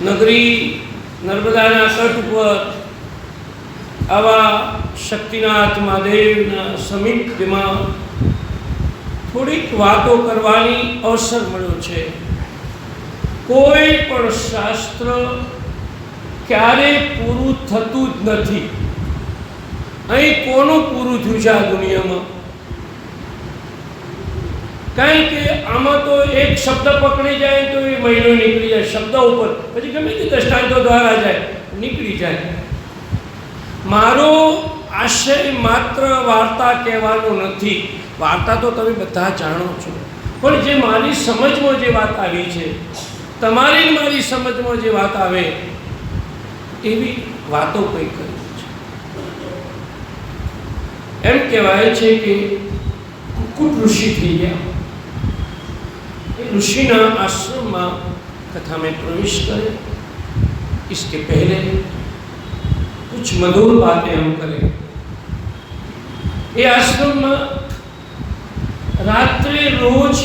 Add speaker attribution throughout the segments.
Speaker 1: નગરી નર્મદાના તટ ઉપર આવા શક્તિનાથ મહાદેવના સમીપમાં થોડીક વાતો કરવાની અવસર મળ્યો છે. કોઈ પણ શાસ્ત્ર ક્યારેય પૂરું થતું જ નથી. અહીં કોનું પૂરું થયું છે આ દુનિયામાં? કારણ કે આમાં તો એક શબ્દ પકડી જાય તો એ મહિનો નીકળી જાય શબ્દ ઉપર, પછી ગમે તે દ્રષ્ટાંતો દ્વારા જાય નીકળી જાય. મારો આશય માત્ર વાર્તા કહેવાનો નથી. વાર્તા તો તમે બધા જાણો છો, પણ જે મારી સમજમાં જે વાત આવી છે, તમારી મારી સમજમાં જે વાત આવે એવી વાતો કંઈ કરી છે. એમ કહેવાય છે કે કુકુટ ઋષિ થઈ ગયા. ऋषिना आश्रम में कथा में प्रवेश करें. इसके पहले कुछ मधुर बातें हम करें. ये आश्रम में रात्रे रोज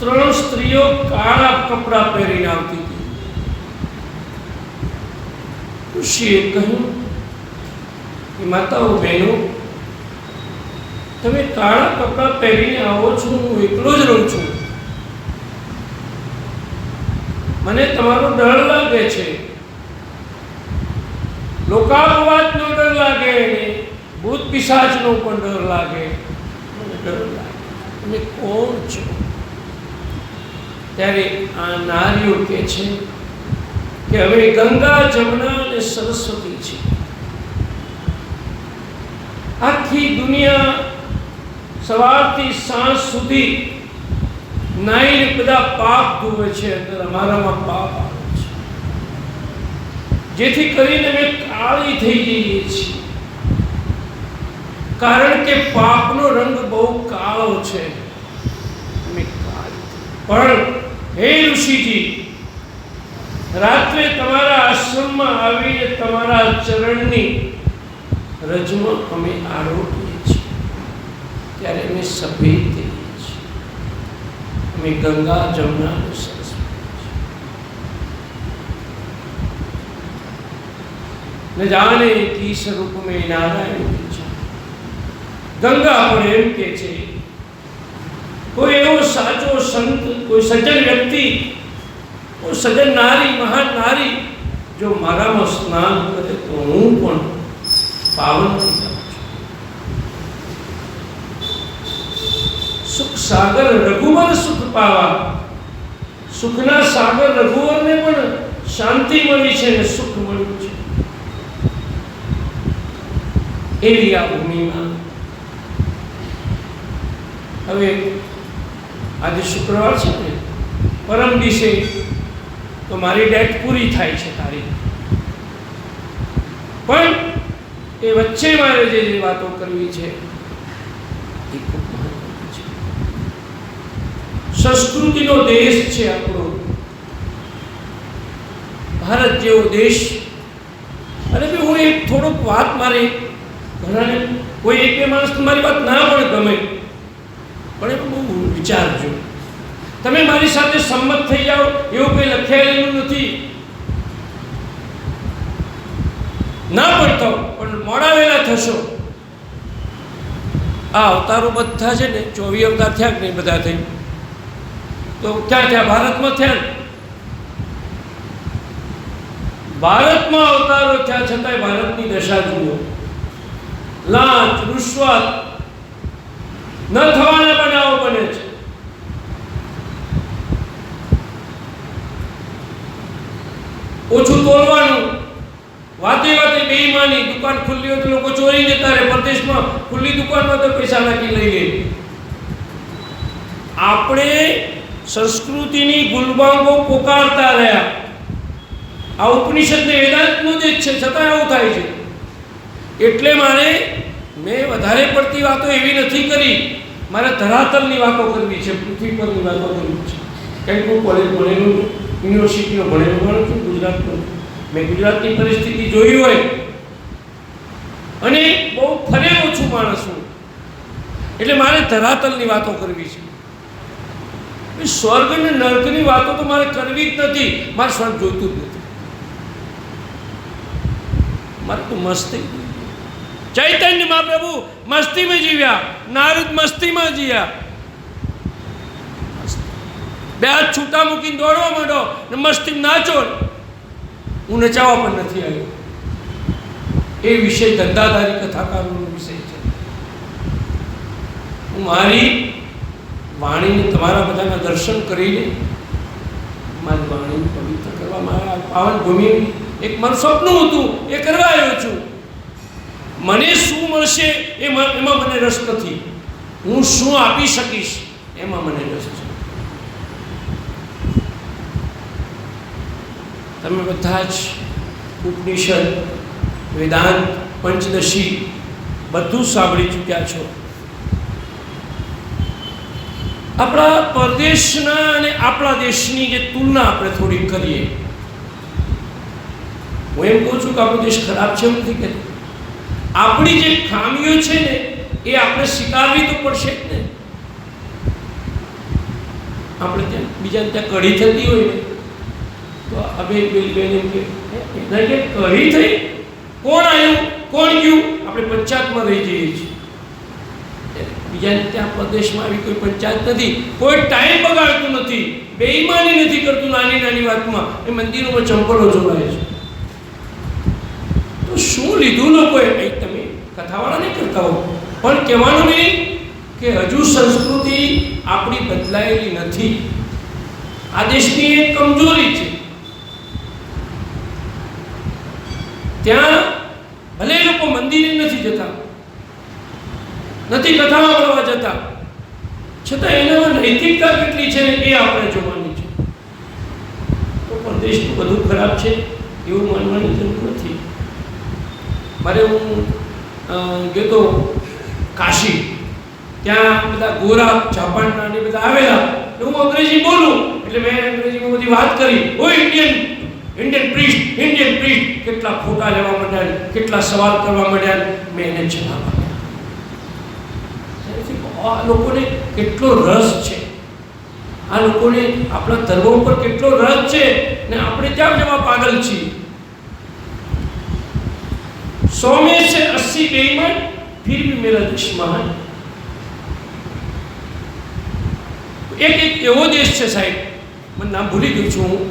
Speaker 1: 3 स्त्रियों काला कपड़ा पहरीने आवती थी. ऋषिए कहूं कि माताओं बहनों, तमे काला कपड़ा पहरीने आवो छो, हूँ एकलो ज रहूं छूं. મને તમારો ડર લાગે છે, લોકાપવાદનો ડર લાગે, ભૂત પિશાચનો પણ ડર લાગે. મને ડર લાગે. તમે કોણ છો? ત્યારે આ નારીઓ કહે છે કે હવે ગંગા, જમુના અને સરસ્વતી છે. આખી દુનિયા સવારથી સાંજ સુધી નાઈને બધા પાપ ધોવે છે. અંદર અમારામાં પાપ આવે છે, જેથી કરીને અમે કાળી થઈ જઈએ છીએ. કારણ કે પાપનો રંગ બહુ કાળો છે. અમે કાળી. પણ હે ઋષિજી, રાત્રે તમારા આશ્રમમાં આવીને તમારા ચરણની રજમાં અમે આરોપીએ છીએ, ત્યારે અમે સફેદ થઈએ. में गंगा, जमुना और सरस्वती न जाने किस रूप में नारायण विचार. गंगा पर एम के छे कोई एवो साचो संत, कोई सज्जन व्यक्ति, कोई सज्जन नारी, महान नारी जो मारा में स्नान करे तो हूँ पण पावन थी जाऊं. सुख सागर रघुवर सुख पावा. सुखना सागर रघुवर ने पण शांति मળી છે ને સુખ મળ્યું છે. એવી આ ભૂમિમાં હવે આજે શુક્રવાર છે ને, પરમ દિવસે તો મારી ડેટ પૂરી થાય છે તારીખ. પણ એ વચ્ચે મારે જે વાતો કરવી છે એ ખૂબ संस्कृतिनो देश है आपणो भारत जेवो देश. अरे भाई हूँ एक थोड़ोक बात मारे घराने कोई एक बे माणस मारी बात ना पण गमे, पण बहु विचारजो. तमे मारी साथे सम्मत थई जाओ एवुं कोई लखेलेલું નથી. ना પડતો પણ મોડા વેલા થશો. આ અવતારો બધા છે ને 24 અવતાર થયા કે નહીં બધા થઈ તો ક્યાં થયા? ભારતમાં થયા. ભારતમાં અવતારો થયા છતાંય ભારતની દશા જુઓ. લાંચ, રૂશ્વત ન થવાના બનાવો બને છે. ઓછું તોલવાનું, વાતે વાતે બેઈમાની. દુકાન ખુલ્લી હોય તો લોકો ચોરી જતા રહે. પ્રદેશમાં ખુલ્લી દુકાનમાં તો પૈસા નાખી લઈ લે. આપણે સંસ્કૃતિની ગુલબાંગો પોકારતા રહ્યા. આ ઉપનિષદને વેદાંતનો જ છે, છતાં આવું થાય છે. એટલે મારે મેં વધારે પડતી વાતો એવી નથી કરી. મારે ધરાતલની વાતો કરવી છે, પૃથ્વી પરની વાતો કરવી છે. કારણ કે હું કોલેજ ભણેલું, યુનિવર્સિટીનો ભણેલું છું, ગુજરાતનો. મેં ગુજરાતની પરિસ્થિતિ જોઈ હોય અને બહુ ફરેલો છું માણસ હું. એટલે મારે ધરાતલની વાતો કરવી છે. સ્વર્ગ અને નર્કની વાતો તો મારે કરવી જ નથી, મારે સ્વર્ગ જોઈતું જ નથી, મારે તો મસ્તી. ચૈતન્ય મહાપ્રભુ મસ્તીમાં જીવ્યા, નારદ મસ્તીમાં જીવ્યા. બે હાથ છૂટા મૂકીને દોડવા માંડો ને મસ્તી નાચો. હું નચાવવા પણ નથી આવ્યો. એ વિષય ધંધાદારી કથાકારોનો વિષય છે. હું મારી વાણીને તમારા બધાના દર્શન કરીને મારી વાણીને પવિત્ર કરવામાં પાવન ભૂમિ એક મારું સપનું હતું, એ કરવા આવ્યો છું. મને શું મળશે એમાં મને રસ નથી, હું શું આપી શકીશ એમાં મને રસ છે. તમે બધા જ ઉપનિષદ, વેદાંત, પંચદશી બધું સાંભળી ચૂક્યા છો. આપણા પરદેશના અને આપણા દેશની જે તુલના આપણે થોડી કરીએ. હું એમ કહું છું કે આપણો દેશ ખરાબ છે, એવું નથી કહેતો. આપણી જે ખામીઓ છે ને એ આપણે સ્વીકારવી તો પડશે જ ને. આપણે ત્યાં બીજાને ત્યાં કઢી થતી હોય ને તો હવે બેન એમ કે કઢી થઈ, કોણ આવ્યું કોણ ગયું, આપણે પંચાયતમાં રહી જઈએ છીએ. બીજાને ત્યાં પ્રદેશમાં આવી કોઈ પંચાયત નથી, કોઈ ટાઈમ બગાડતું નથી, બેઈમાની નથી કરતું નાની નાની વાતમાં. એ મંદિરોમાં ચંપલો જોડાય છે. તો શું લીધું લોકોએ? કંઈક તમે કથાવાળા નહીં કરતા હો, પણ કહેવાનું નહીં કે હજુ સંસ્કૃતિ આપણી બદલાયેલી નથી. આ દેશની એક કમજોરી છે. ત્યાં ભલે લોકો મંદિરે નથી જતા, નથી કથામાં કરવા જતા, છતાં એનામાં નૈતિકતા કેટલી છે એ આપણે જોવાની છે. તો પરદેશનું બધું ખરાબ છે એવું માનવાની જરૂર નથી. મારે હું ગયો તો કાશી, ત્યાં બધા ગોરા જાપાનના ને બધા આવેલા. હું અંગ્રેજી બોલું એટલે મેં અંગ્રેજીમાં બધી વાત કરી. ઓ ઇન્ડિયન પ્રિસ્ટ કેટલા ફોટા લેવા માંડ્યા, કેટલા સવાલ કરવા માંડ્યા. મેં એને જવાબ આપ્યા. આ લોકોને કેટલો રસ છે, આ લોકોને આપણા ધર્મ ઉપર કેટલો રસ છે ને આપણે ત્યાં જવા પાગલ છીએ. 100 में से 80 बेईमान, फिर भी मेरा दुश्मन. એક એવો દેશ છે સાહેબ, મને નામ ભૂલી ગયું છું હું,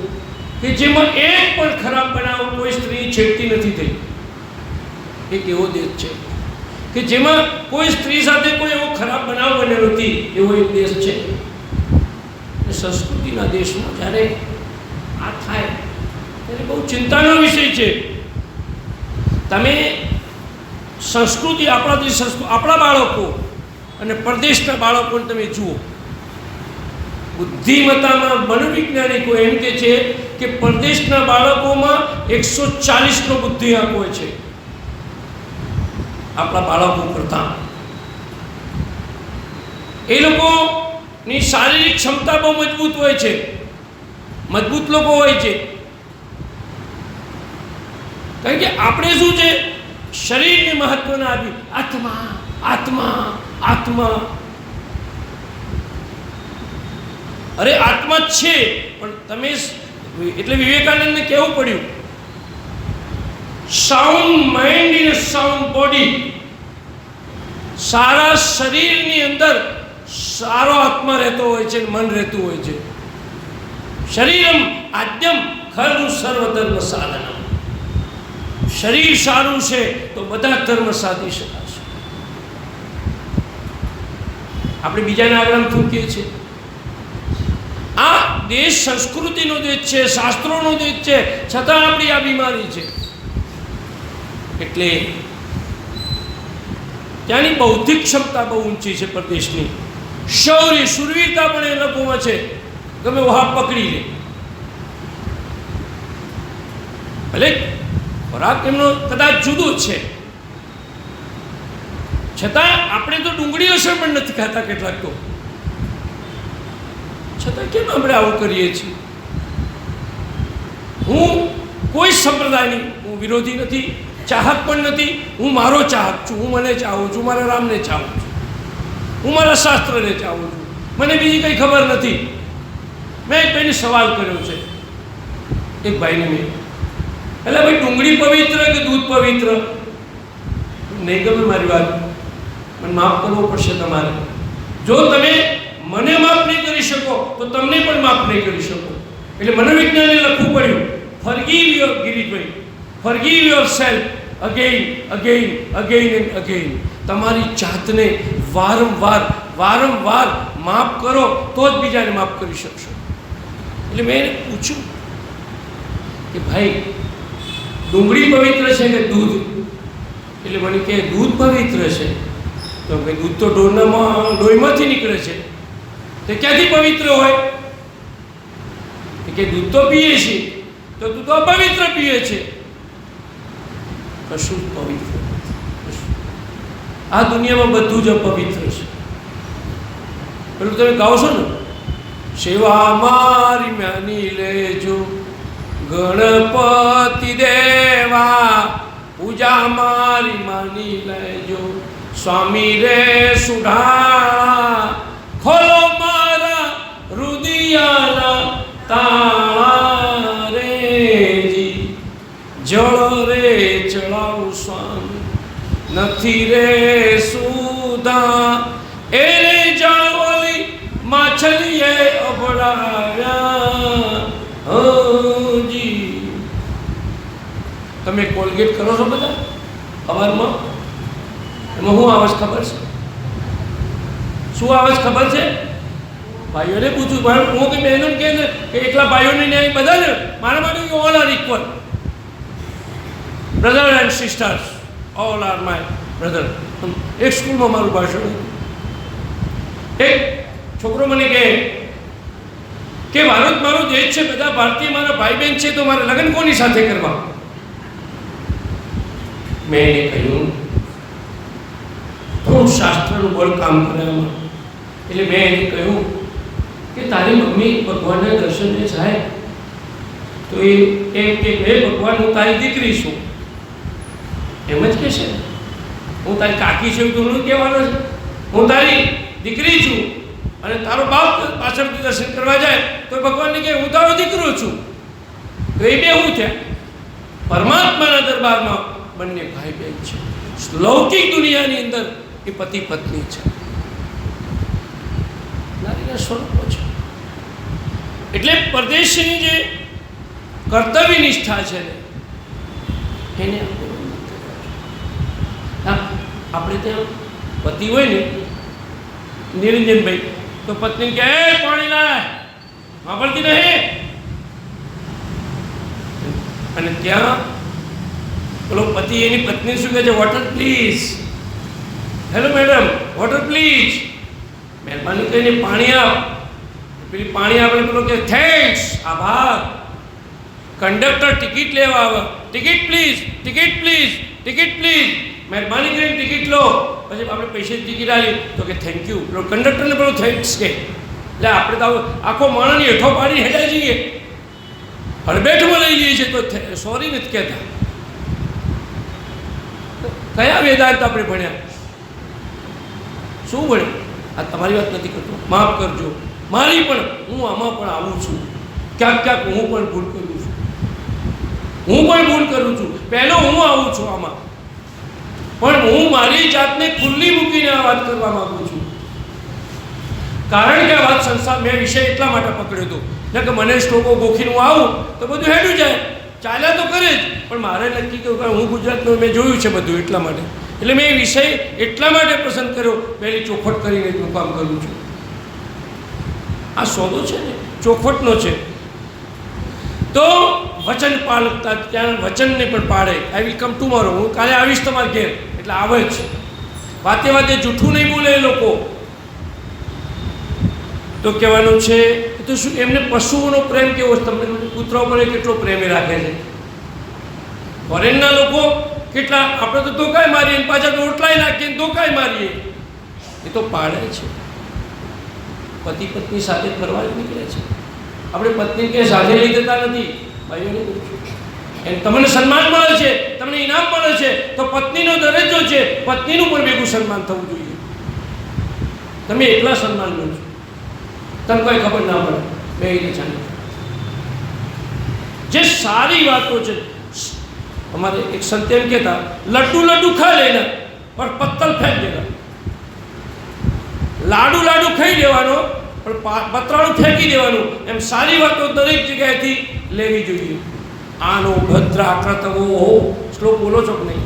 Speaker 1: કે જેમાં એક પણ ખરાબ બનાવ કોઈ સ્ત્રી છેડતી નથી થઈ. એક એવો દેશ છે કે જેમાં કોઈ સ્ત્રી સાથે કોઈ એવો ખરાબ બનાવ બનેલો નથી, એવો એક દેશ છે. સંસ્કૃતિના દેશમાં જ્યારે આ થાય ત્યારે બહુ ચિંતાનો વિષય છે. તમે સંસ્કૃતિ, આપણા દેશ આપણા બાળકો અને પરદેશના બાળકોને તમે જુઓ. બુદ્ધિમત્તામાં મનોવૈજ્ઞાનિકો એમ કહે છે કે પરદેશના બાળકોમાં 140નો બુદ્ધિઆંક હોય છે આપણા બાળકો કરતાં. એ લોકોની શારીરિક ક્ષમતા બહુ મજબૂત હોય છે, મજબૂત લોકો હોય છે. કારણ કે આપણે શું છે, શરીરને મહત્વ ના આપ્યું. આત્મા આત્મા આત્મા. અરે આત્મા છે, પણ તમે એટલે વિવેકાનંદને કહેવું પડ્યું, sound mind in sound body. સારા શરીરની અંદર સારો આત્મા રહેતો હોય છે, મન રહેતું હોય છે. શરીરમ આદ્યમ ખરું સર્વધર્મ સાધનમ. શરીર સારું છે તો બધા ધર્મ સાધી શકાશે. આપણે બીજાના આગળ થૂકીએ છીએ. આ દેશ સંસ્કૃતિનો દેશ છે, શાસ્ત્રોનો દેશ છે, છતાં આપણી આ બીમારી છે. એટલે ત્યાંની બૌદ્ધિક ક્ષમતા બહુ ઊંચી છે પ્રદેશની. શૌર્ય, શૂરવીરતા પણ એ લોકોમાં છે. ગમે વહાં પકડી લે. ભલે ખોરાક એમનો કદાચ જુદો છે, છતાં આપણે તો ડુંગળી અસર પણ નથી ખાતા કેટલાક તો. છતાં કેમ આપણે આવું કરીએ છીએ? હું કોઈ સંપ્રદાયની હું વિરોધી નથી, ચાહક પણ નથી. હું મારો ચાહક છું. હું મને ચાહું છું, મારા રામને ચાહું છું, હું મારા શાસ્ત્રને ચાહું છું. મને બીજી કંઈ ખબર નથી. મેં એક ભાઈને સવાલ કર્યો છે, એક ભાઈને મેં, એટલે ભાઈ ડુંગળી પવિત્ર કે દૂધ પવિત્ર? નહીં ગમે મારી વાત, મને માફ કરવો પડશે તમારે. જો તમે મને માફ નહીં કરી શકો તો તમને પણ માફ નહીં કરી શકો. એટલે મનોવિજ્ઞાને લખવું પડ્યું, forgive your Girishbhai, forgive yourself again and again. તમારી જાતને વારંવાર માફ કરો તો જ બીજાને માફ કરી શકશો. એટલે મેં એને પૂછ્યું કે ભાઈ ડુંગળી પવિત્ર છે કે દૂધ? એટલે મને કહે દૂધ પવિત્ર છે. તો ભાઈ દૂધ તો લોહીમાંથી નીકળે છે, તે ક્યાંથી પવિત્ર હોય? કે દૂધ તો પીએ છીએ, તો તું તો અપવિત્ર પીએ છે. કશું પવિત્ર આ દુનિયામાં બધું જ અપવિત્ર છે. પેલું તમે ગાઓ છો ને, સેવા મારી માની લેજો ગણપતિ દેવા, પૂજા મારી માની લેજો સ્વામી રે સુઢા, ખોલો મારા રુદિયાના તાળા રેજી, જળ રે ચડાવું સ્વામી નથી રે સુધા, એને જાળવલી માછલીએ અભડાવ્યા હજી. તમે કોલગેટ કરો છો બધા સવારમાં, એમાં શું આવે ખબર છે? શું આવે ખબર છે? ભાઈઓને પૂછું, ભાઈ હું કે બહેનો કે એકલા ભાઈઓને નહીં, બધા ને મારા માટે all are equal, brother and sisters, all are my brother. એક સ્કૂલમાં મારું ભાષણ, એક છોકરો મને કહે કે ભારત મારો દેશ છે, બધા ભારતીય મારા ભાઈ બહેન છે, તો મારે લગ્ન કોની સાથે કરવા? મેં એને કહ્યું થોડું શાસ્ત્રનું બળ કામ કરે આમાં. એટલે મેં એને કહ્યું કે તારી મમ્મી ભગવાનના દર્શને જાય તો એ એમ કે હે ભગવાન, હું તારી દીકરી છું, એમ જ કહેશે. હું તારી કાકી છું તો હું કહેવાનો છે હું તારી દીકરી છું, અને તારો બાપ પાછળથી દર્શન કરવા જાય તો ભગવાનને કહે હું તારો દીકરો છું. તો એ બે હું થયા? પરમાત્માના દરબારમાં બંને ભાઈ બહેન છે. લૌકિક દુનિયાની અંદર એ પતિ પત્ની છે, નારીના સ્વરૂપો છે. એટલે પરદેશની જે કર્તવ્ય નિષ્ઠા છે ને એને આપણે ત્યાં પતિ હોય ને નિરંજનભાઈ, તો પત્ની કહે પાણી લાય, સાંભળતી નહીં. અને ત્યાં પેલો પતિ એની પત્ની શું કહે છે? Water please. Hello madam, water please. મહેરબાની કરીને પાણી આપ. પેલી પાણી આપણે પેલો કે થેન્ક્સ, આભાર. કંડક્ટર ટિકિટ લેવા આવે, ticket please, ticket please, ticket please. મહેરબાની કરીને ટિકિટ લો. પછી આપણે પૈસાની ટિકિટ આવી તો કે થેન્ક યુ. પેલો કંડક્ટરને પેલો થેન્ક્સ કે. એટલે આપણે તો આખો માણસની હેઠો પાડી હેઠા જઈએ, હળબેઠમાં લઈ જઈએ છીએ તો સોરી નથી કહેતા. કયા વેદાંત આપણે ભણ્યા? શું ભણ્યા? આ તમારી વાત નથી કરતો, માફ કરજો. મારી પણ હું આમાં પણ આવું છું, ક્યાંક ક્યાંક હું પણ ભૂલ કરું છું, હું પણ ભૂલ કરું છું. પહેલો હું આવું છું આમાં, પણ હું મારી જાતને ખુલ્લી મૂકીને આ વાત કરવા માંગુ છું. કારણ કે આ વાત સંસાર મેં વિષય એટલા માટે પકડ્યો હતો ને કે મને સ્ટોકો ગોખીને હું આવું તો બધું હેડું જાય, ચાલ્યા તો કરે જ, પણ મારે નક્કી કર્યું હું ગુજરાતનું મેં જોયું છે બધું, એટલા માટે. એટલે મેં એ વિષય એટલા માટે પસંદ કર્યો, પહેલી ચોખવટ કરીને હું કામ કરું છું. આ સોદો છે ને ચોખવટનો છે. તો વચન પાળતા ત્યાં વચનને પણ પાળે. આઈ વિલ કમ ટુમોરો, હું કાલે આવીશ તમારા ઘેર. એટલે આવે જ, વાતે વાતે જૂઠું નહીં બોલે એ લોકો. તો કહેવાનું છે તો શું એમને પશુઓનો પ્રેમ કેવો છે? તમને કૂતરા ઉપર કેટલો પ્રેમ રાખે છે. ફોરેનના લોકો કેટલા, આપણે તો ધોકાય મારીએ, પાછા રોટલાય નાખીએ, ધોકાય મારીએ. એ તો પાડે છે. પતિ પત્ની સાથે ફરવા જ નીકળે છે. આપણે પત્ની કે સાથે લઈ જતા નથી. ભાઈઓને પૂછ્યું, એમ તમને સન્માન મળે છે, તમને ઇનામ મળે છે, તો પત્નીનો દરજ્જો છે, પત્નીનું પણ ભેગું સન્માન થવું જોઈએ. તમે એકલા સન્માન લો છો, તને કોઈ ખબર ના પડે. બેહીને જાણી જે સારી વાતો છે. हमारे एक संत एम कहता लड्डू लड्डू खा लेना पर पत्तल फेंक देना. लाडू लाडू खाई लेवानो पर पत्राणु फेंकी देवानो. एम सारी वातो दरेक जग्याएथी लेवी जोईए. आनो भद्र क्रतवो हो. श्लोक बोलो છો કે નહીં?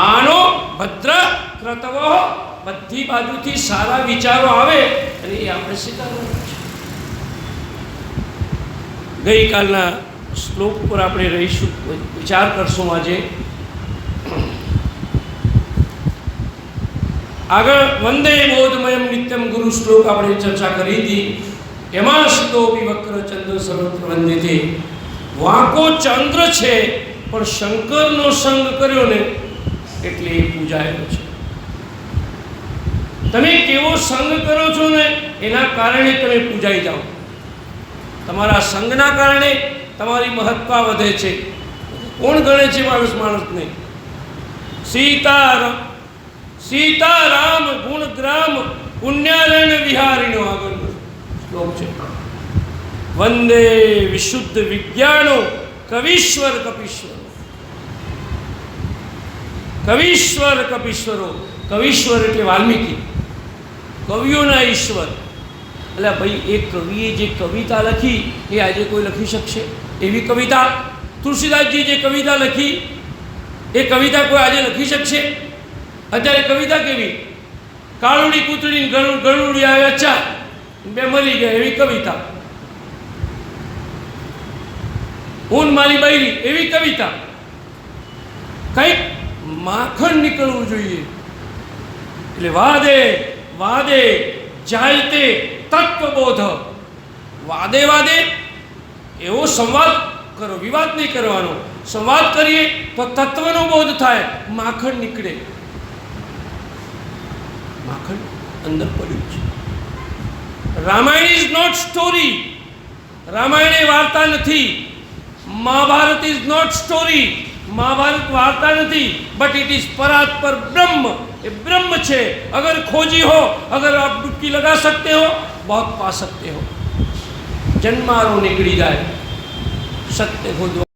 Speaker 1: આનો ભદ્ર ક્રતવો હો. બધી બાજુથી સારા વિચારો આવે અને એ આપણે સ્વીકારવાના છે. ગઈકાલના શ્લોક પર આપણે રહીશું, વિચાર કરશું. આજે આગળ વંદે બોધમયમ નિત્યમ ગુરુ શ્લોક આપણે ચર્ચા કરી હતી. એમાં સિદ્ધોપી વક્ર ચંદ્ર સર્વત્ર વંદિતે. વાંકો ચંદ્ર છે પણ શંકરનો સંગ કર્યો ને એટલે એ પૂજાયેલો છે. તમે કેવો સંગ કરો છો ને એના કારણે તમે પૂજાઈ જાઓ. તમારા સંગના કારણે તમારી મહત્તા વધે છે. કોણ ગણે છે માણસને? સીતારામ ગુણગ્રામ પુણ્યાલય વિહારીનો આગળનો શ્લોક છે. વંદે વિશુદ્ધ વિજ્ઞાનો કવિશ્વર કપીશ્વરો. કવિશ્વર કપીશ્વરો. કવિશ્વર એટલે વાલ્મીકી, કવિઓના ઈશ્વર. એટલે ભાઈ એ કવિએ જે કવિતા લખી એ આજે કોઈ લખી શકશે? એવી કવિતા તુલસીદાસજી જે કવિતા લખી એ કવિતા કોઈ આજે લખી શકશે? અત્યારે કવિતા કેવી? કાળુડી કૂતરી ગળુડી આવ્યા ચાર બે મરી ગયા એવી કવિતા. ઊન મારી બૈરી એવી કવિતા. કંઈક માખણ નીકળવું જોઈએ. એટલે વાદે વાદે જાય તે તત્વબોધ. વાદે વાદે એવો સંવાદ કરો, વિવાદ નહીં કરવાનો. સંવાદ કરીએ તો તત્વનો બોધ થાય, માખણ નીકળે. માખણ અંદર પડ્યું છે. Ramayana is not story. Ramayana એ વાર્તા નથી. Mahabharata is not story. Mahabharata વાર્તા નથી. बट इट इज परात्पर ब्रह्म. ये ब्रह्म छे. अगर खोजी हो, अगर आप डुबकी लगा सकते हो, बहुत पा सकते हो. जन्मारो निकली जाए सत्य खोजो.